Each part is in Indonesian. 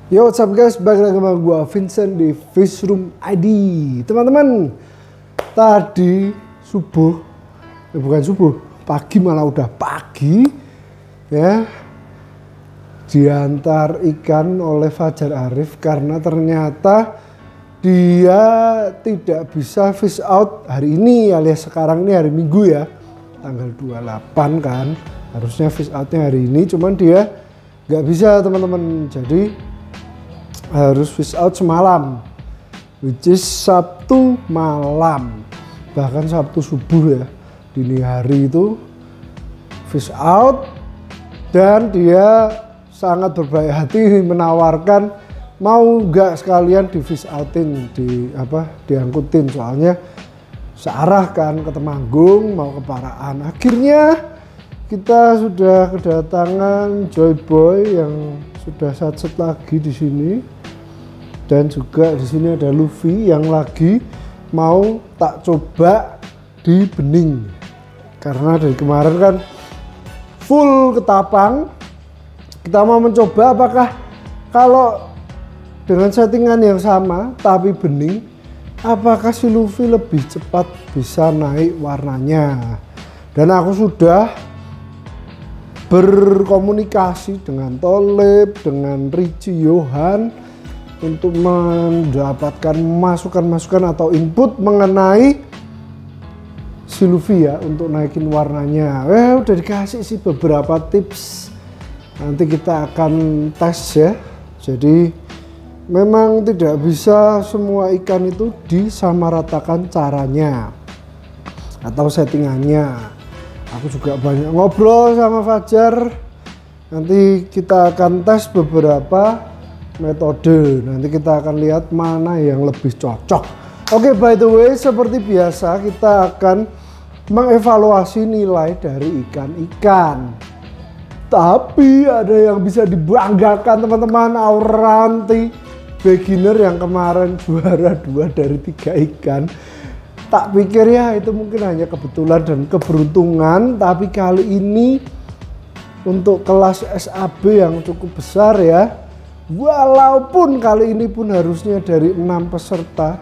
Yo, what's up guys, balik lagi sama gue Vincent di Fishroom ID. Teman-teman, tadi subuh, bukan subuh, pagi malah udah pagi ya, diantar ikan oleh Fajar Arif karena ternyata dia tidak bisa fish out hari ini, alias sekarang ini hari Minggu ya, tanggal 28 kan, harusnya fish outnya hari ini, cuman dia nggak bisa teman-teman, jadi harus fish out semalam, which is Sabtu malam, bahkan Sabtu subuh ya, dini hari itu fish out. Dan dia sangat berbaik hati menawarkan mau nggak sekalian di fish outin, diangkutin, soalnya searah kan ke Temanggung mau ke Paraan. Akhirnya kita sudah kedatangan Joy Boy yang sudah satset lagi di sini. Dan juga di sini ada Luffy yang lagi mau tak coba di bening. Karena dari kemarin kan full ketapang. Kita mau mencoba apakah kalau dengan settingan yang sama tapi bening, apakah si Luffy lebih cepat bisa naik warnanya. Dan aku sudah berkomunikasi dengan Tolib, dengan Richie Johan untuk mendapatkan masukan-masukan atau input mengenai si Luffy ya, untuk naikin warnanya. Udah dikasih sih beberapa tips, nanti kita akan tes ya. Jadi memang tidak bisa semua ikan itu disamaratakan caranya atau settingannya. Aku juga banyak ngobrol sama Fajar, nanti kita akan tes beberapa metode, nanti kita akan lihat mana yang lebih cocok. Oke, by the way, seperti biasa kita akan mengevaluasi nilai dari ikan-ikan. Tapi ada yang bisa dibanggakan teman-teman, Auranti beginner yang kemarin juara 2 dari 3 ikan. Tak pikir ya itu mungkin hanya kebetulan dan keberuntungan, tapi kali ini untuk kelas SAB yang cukup besar ya. Walaupun kali ini pun harusnya dari 6 peserta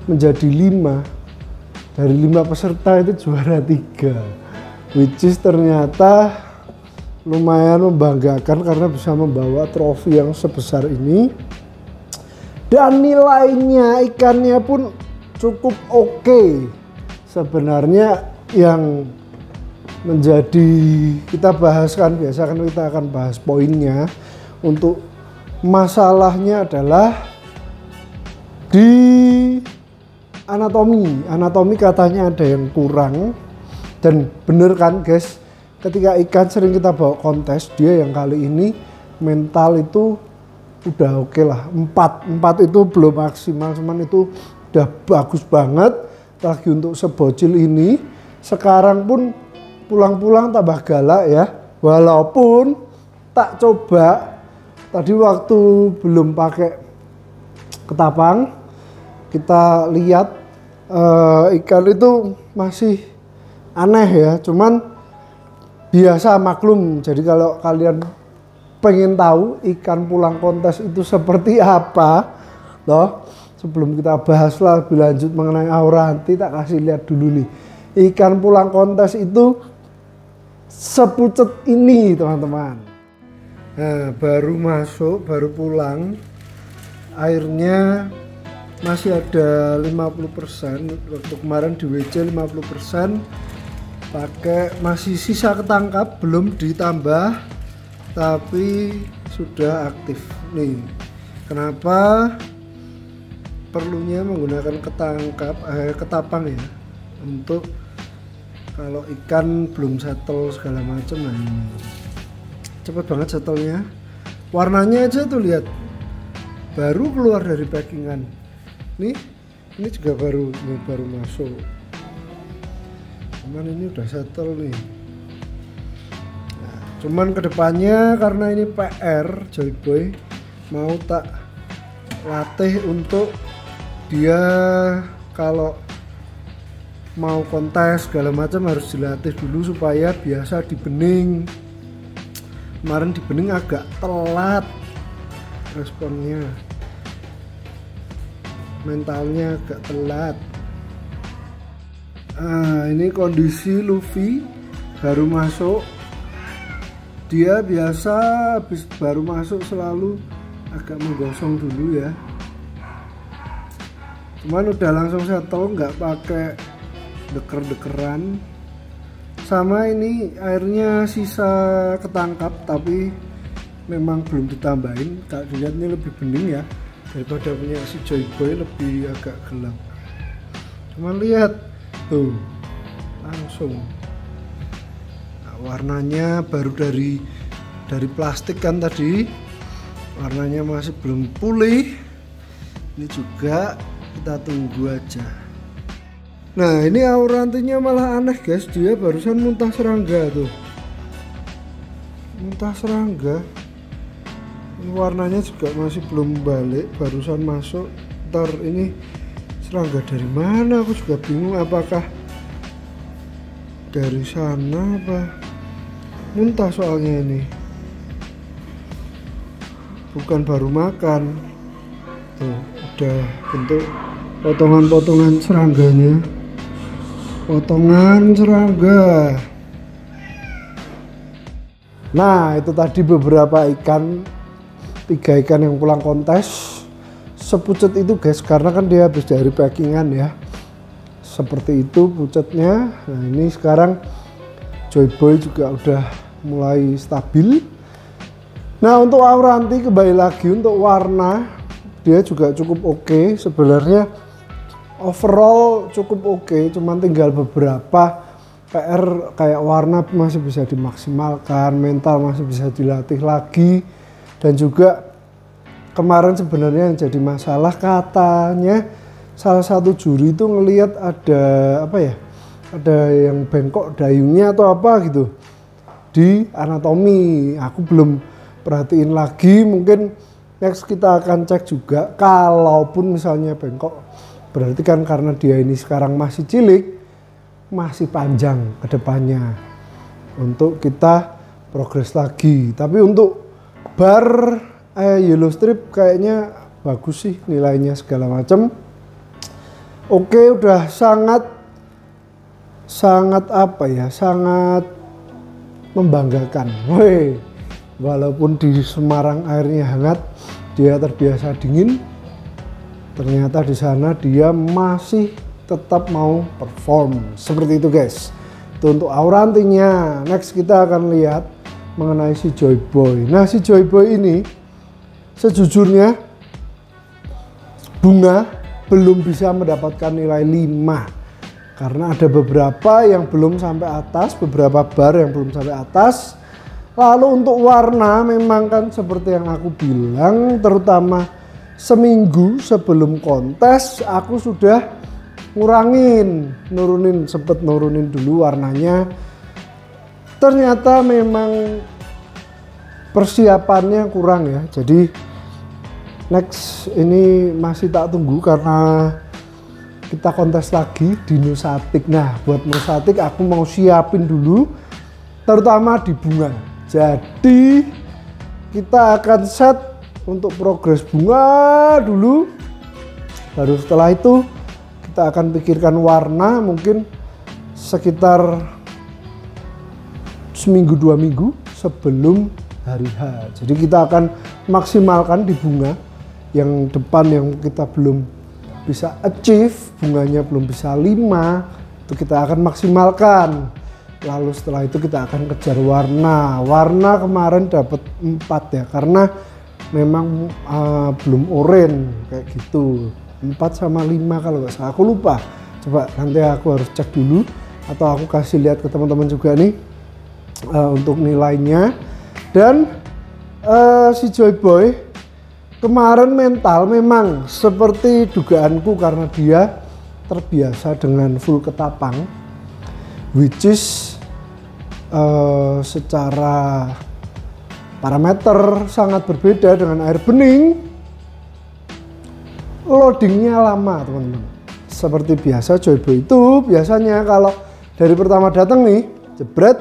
menjadi 5. Dari 5 peserta itu juara 3. Which is ternyata lumayan membanggakan karena bisa membawa trofi yang sebesar ini. Dan nilainya ikannya pun cukup oke. Sebenarnya yang menjadi kita bahas kan, biasa kan kita akan bahas poinnya. Untuk masalahnya adalah di anatomi katanya ada yang kurang. Dan bener kan guys, ketika ikan sering kita bawa kontes, dia yang kali ini mental itu udah oke lah, 4 itu belum maksimal, cuman itu udah bagus banget. Lagi untuk sebocil ini sekarang pun pulang-pulang tambah galak ya, walaupun tak coba tadi waktu belum pakai ketapang, kita lihat ikan itu masih aneh ya, cuman biasa maklum. Jadi kalau kalian pengen tahu ikan pulang kontes itu seperti apa loh, sebelum kita bahas lebih lanjut mengenai Auranti, tak kasih lihat dulu nih. Ikan pulang kontes itu sepucet ini teman-teman. Nah, baru masuk, baru pulang, airnya masih ada 50%. Waktu kemarin di WC 50%, pakai masih sisa ketangkap, belum ditambah, tapi sudah aktif nih. Kenapa perlunya menggunakan ketapang ya, untuk kalau ikan belum settle segala macam. Nah ini cepet banget settlenya, warnanya aja tuh lihat, baru keluar dari packingan nih. Ini juga baru masuk, cuman ini udah settle nih. Nah, cuman kedepannya karena ini PR Joy Boy mau tak latih untuk dia kalau mau kontes segala macam harus dilatih dulu supaya biasa di bening. Kemarin di bening agak telat, responnya, mentalnya agak telat. Ini kondisi Luffy baru masuk. Dia biasa habis baru masuk selalu agak menggosong dulu ya. Cuman udah langsung settle, nggak pakai deker-dekeran. Sama ini airnya sisa ketangkap tapi memang belum ditambahin. Kalau dilihat ini lebih bening ya daripada punya si Joy Boy, lebih agak gelap. Cuman lihat tuh langsung. Nah, warnanya baru dari plastik kan tadi, warnanya masih belum pulih. Ini juga kita tunggu aja. Nah ini aurantinya malah aneh guys, dia barusan muntah serangga tuh, muntah serangga. Ini warnanya juga masih belum balik, barusan masuk. Ntar ini serangga dari mana aku juga bingung, apakah dari sana apa muntah, soalnya ini bukan baru makan tuh, udah bentuk potongan-potongan serangganya, potongan serangga. Nah itu tadi beberapa ikan, 3 ikan yang pulang kontes. Sepucet itu guys, karena kan dia habis dari packingan ya, seperti itu pucetnya. Nah ini sekarang Joy Boy juga udah mulai stabil. Nah untuk auranti kembali lagi, untuk warna dia juga cukup oke sebenarnya, overall cukup oke. Cuman tinggal beberapa PR kayak warna masih bisa dimaksimalkan, mental masih bisa dilatih lagi. Dan juga kemarin sebenarnya yang jadi masalah, katanya salah satu juri itu ngelihat ada apa ya, ada yang bengkok dayungnya atau apa gitu di anatomi. Aku belum perhatiin lagi, mungkin next kita akan cek juga. Kalaupun misalnya bengkok, berarti kan karena dia ini sekarang masih cilik, masih panjang ke depannya untuk kita progres lagi. Tapi untuk bar yellow strip kayaknya bagus sih nilainya segala macam. Oke, udah sangat apa ya, sangat membanggakan. Woi, walaupun di Semarang airnya hangat, dia terbiasa dingin, ternyata di sana dia masih tetap mau perform. Seperti itu guys. Itu untuk aurantinya. Next kita akan lihat mengenai si Joy Boy. Nah si Joy Boy ini sejujurnya bunga belum bisa mendapatkan nilai 5 karena ada beberapa yang belum sampai atas, beberapa bar yang belum sampai atas. Lalu untuk warna memang kan seperti yang aku bilang, terutama seminggu sebelum kontes aku sudah sempet nurunin dulu warnanya. Ternyata memang persiapannya kurang ya, jadi next ini masih tak tunggu karena kita kontes lagi di Nusatik. Nah buat Nusatik aku mau siapin dulu terutama di bunga. Jadi kita akan set untuk progres bunga dulu, baru setelah itu kita akan pikirkan warna mungkin sekitar seminggu 2 minggu sebelum hari H. Jadi kita akan maksimalkan di bunga yang depan yang kita belum bisa achieve, bunganya belum bisa 5, itu kita akan maksimalkan. Lalu setelah itu kita akan kejar warna. Warna kemarin dapat 4 ya, karena memang belum oranye kayak gitu. 4 sama 5 kalau nggak salah, aku lupa. Coba nanti aku harus cek dulu atau aku kasih lihat ke teman-teman juga nih untuk nilainya. Dan si Joy Boy kemarin mental memang seperti dugaanku karena dia terbiasa dengan full ketapang, which is secara parameter sangat berbeda dengan air bening. Loadingnya lama teman-teman. Seperti biasa Joy Boy itu biasanya kalau dari pertama datang nih jebret,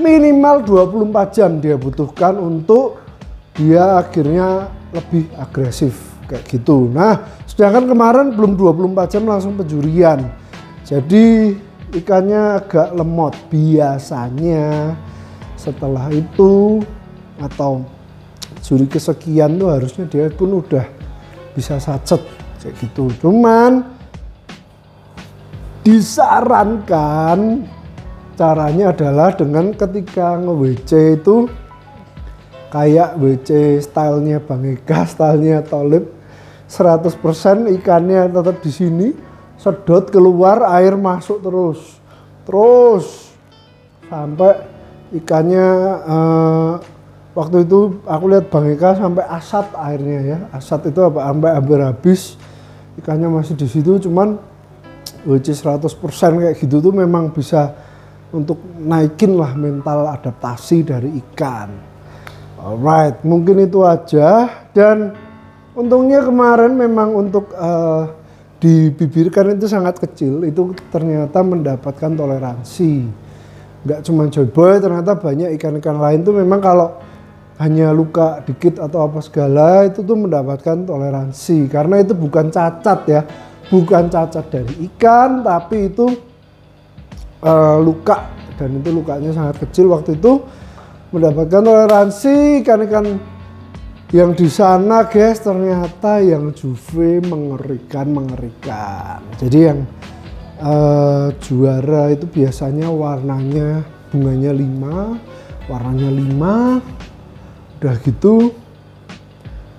minimal 24 jam dia butuhkan untuk dia akhirnya lebih agresif kayak gitu. Nah, sedangkan kemarin belum 24 jam langsung pencurian. Jadi ikannya agak lemot. Biasanya setelah itu atau juri kesekian tuh harusnya dia pun udah bisa sacet kayak gitu. Cuman disarankan caranya adalah dengan ketika nge-WC itu kayak WC stylenya Bang Eka, stylenya Tholib, 100% ikannya tetap di sini, sedot keluar, air masuk terus sampai ikannya waktu itu aku lihat Bang Eka sampai asat airnya ya, asat itu sampai hampir habis, ikannya masih di situ. Cuman WC 100% kayak gitu tuh memang bisa untuk naikin lah mental adaptasi dari ikan. Alright, mungkin itu aja. Dan untungnya kemarin memang untuk dibibirkan itu sangat kecil, itu ternyata mendapatkan toleransi. Nggak cuma Joyboy, ternyata banyak ikan-ikan lain tuh memang kalau hanya luka dikit atau apa segala itu tuh mendapatkan toleransi. Karena itu bukan cacat ya, bukan cacat dari ikan, tapi itu luka, dan itu lukanya sangat kecil. Waktu itu mendapatkan toleransi. Ikan-ikan yang di sana guys, ternyata yang juve mengerikan. Jadi yang juara itu biasanya warnanya, bunganya 5, warnanya 5, udah gitu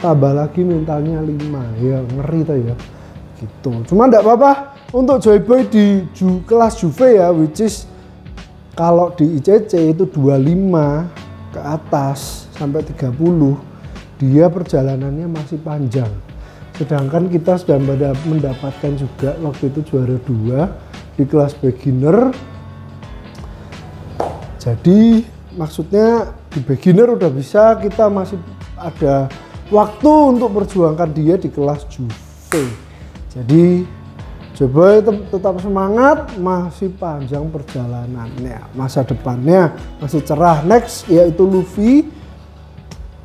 tambah lagi mentalnya 5, ya ngeri tuh ya gitu. Cuma enggak apa-apa untuk Joyboy di kelas juve ya, which is kalau di ICC itu 25 ke atas sampai 30, dia perjalanannya masih panjang. Sedangkan kita sudah mendapatkan juga waktu itu juara 2 di kelas beginner. Jadi maksudnya di beginner udah bisa, kita masih ada waktu untuk perjuangkan dia di kelas juve. Jadi Joyboy tetap semangat, masih panjang perjalanannya, masa depannya masih cerah. Next yaitu Luffy,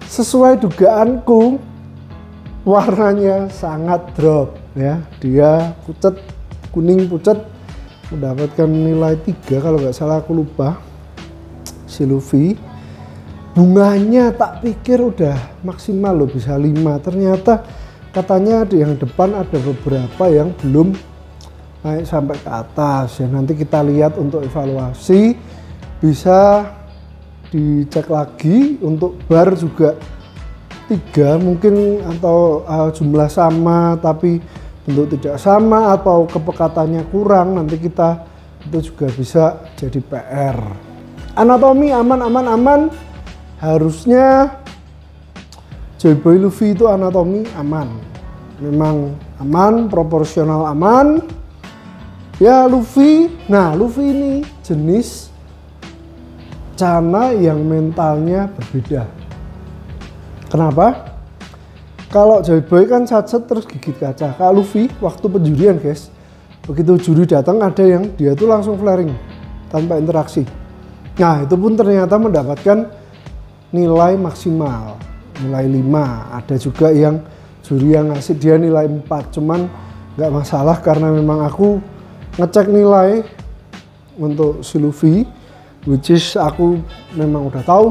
sesuai dugaanku warnanya sangat drop ya, dia pucet, kuning pucet, mendapatkan nilai 3 kalau nggak salah, aku lupa. Si Luffy bunganya tak pikir udah maksimal loh, bisa 5, ternyata katanya di yang depan ada beberapa yang belum naik sampai ke atas ya. Nanti kita lihat untuk evaluasi, bisa dicek lagi. Untuk bar juga 3 mungkin, atau jumlah sama tapi bentuk tidak sama, atau kepekatannya kurang, nanti kita itu juga bisa jadi PR. Anatomi aman. Harusnya Joyboy Luffy itu anatomi aman, memang aman, proporsional aman ya. Luffy, nah Luffy ini jenis Cana yang mentalnya berbeda. Kenapa? Kalau Joyboy kan sacet terus gigit kaca. Kalau Luffy waktu penjurian guys, begitu juri datang ada yang dia tuh langsung flaring tanpa interaksi. Nah itu pun ternyata mendapatkan nilai maksimal, nilai 5. Ada juga yang juri yang ngasih dia nilai 4, cuman nggak masalah karena memang aku ngecek nilai untuk si Luffy, which is aku memang udah tahu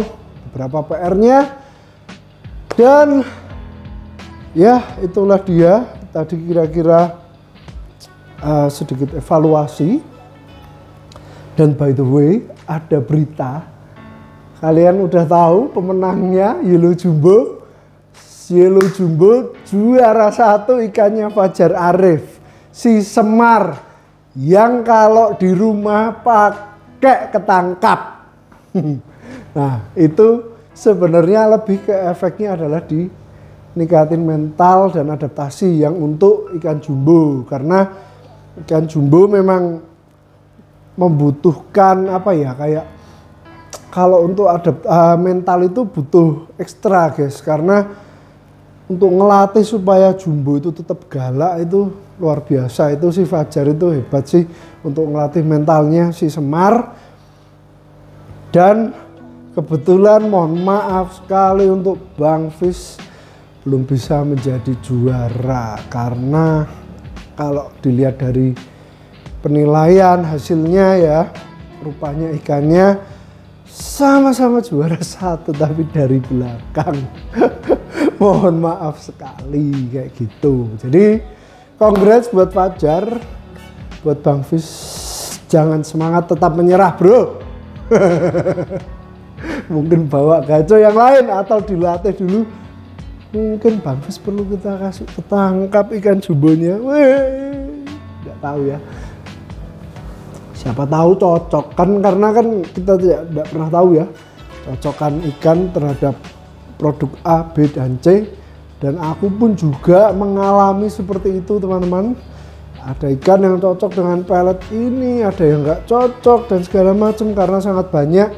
beberapa PR-nya. Dan ya itulah dia tadi kira-kira sedikit evaluasi. Dan by the way, ada berita, kalian udah tahu pemenangnya Yellow Jumbo. Yellow Jumbo juara 1 ikannya Fajar Arif, si Semar, yang kalau di rumah pakai ketangkap. Nah itu sebenarnya lebih ke efeknya adalah di ningkatin mental dan adaptasi yang untuk ikan jumbo. Karena ikan jumbo memang membutuhkan apa ya, kayak kalau untuk mental itu butuh ekstra guys. Karena untuk ngelatih supaya jumbo itu tetap galak itu luar biasa. Itu si Fajar itu hebat sih untuk ngelatih mentalnya si Semar. Dan Kebetulan mohon maaf sekali untuk Bang Fish belum bisa menjadi juara, karena kalau dilihat dari penilaian hasilnya ya, rupanya ikannya sama-sama juara 1 tapi dari belakang. Mohon maaf sekali kayak gitu. Jadi congrats buat Fajar, buat Bang Fish, jangan semangat, tetap menyerah bro. Mungkin bawa gaco yang lain atau dilatih dulu. Mungkin Bang Fish perlu kita kasih ketangkap ikan jumbonya. Nggak tahu ya. Siapa tahu cocok kan, karena kan kita tidak pernah tahu ya cocokan ikan terhadap produk A, B, dan C. Dan aku pun juga mengalami seperti itu teman-teman. Ada ikan yang cocok dengan pelet ini, ada yang nggak cocok dan segala macam, karena sangat banyak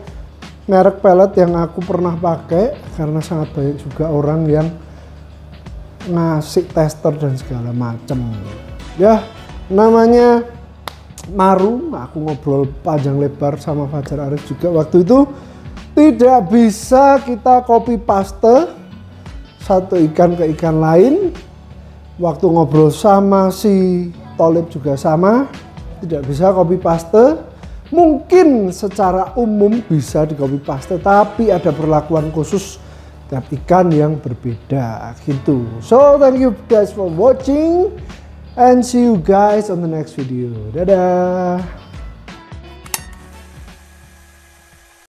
merek pelet yang aku pernah pakai, karena sangat banyak juga orang yang ngasih tester dan segala macam. Ya namanya Maru, aku ngobrol panjang lebar sama Fajar Arif juga waktu itu. Tidak bisa kita copy paste satu ikan ke ikan lain. Waktu ngobrol sama si Tholib juga sama, tidak bisa copy paste. Mungkin secara umum bisa di copy paste, tapi ada perlakuan khusus tiap ikan yang berbeda gitu. So thank you guys for watching and see you guys on the next video. Dadah.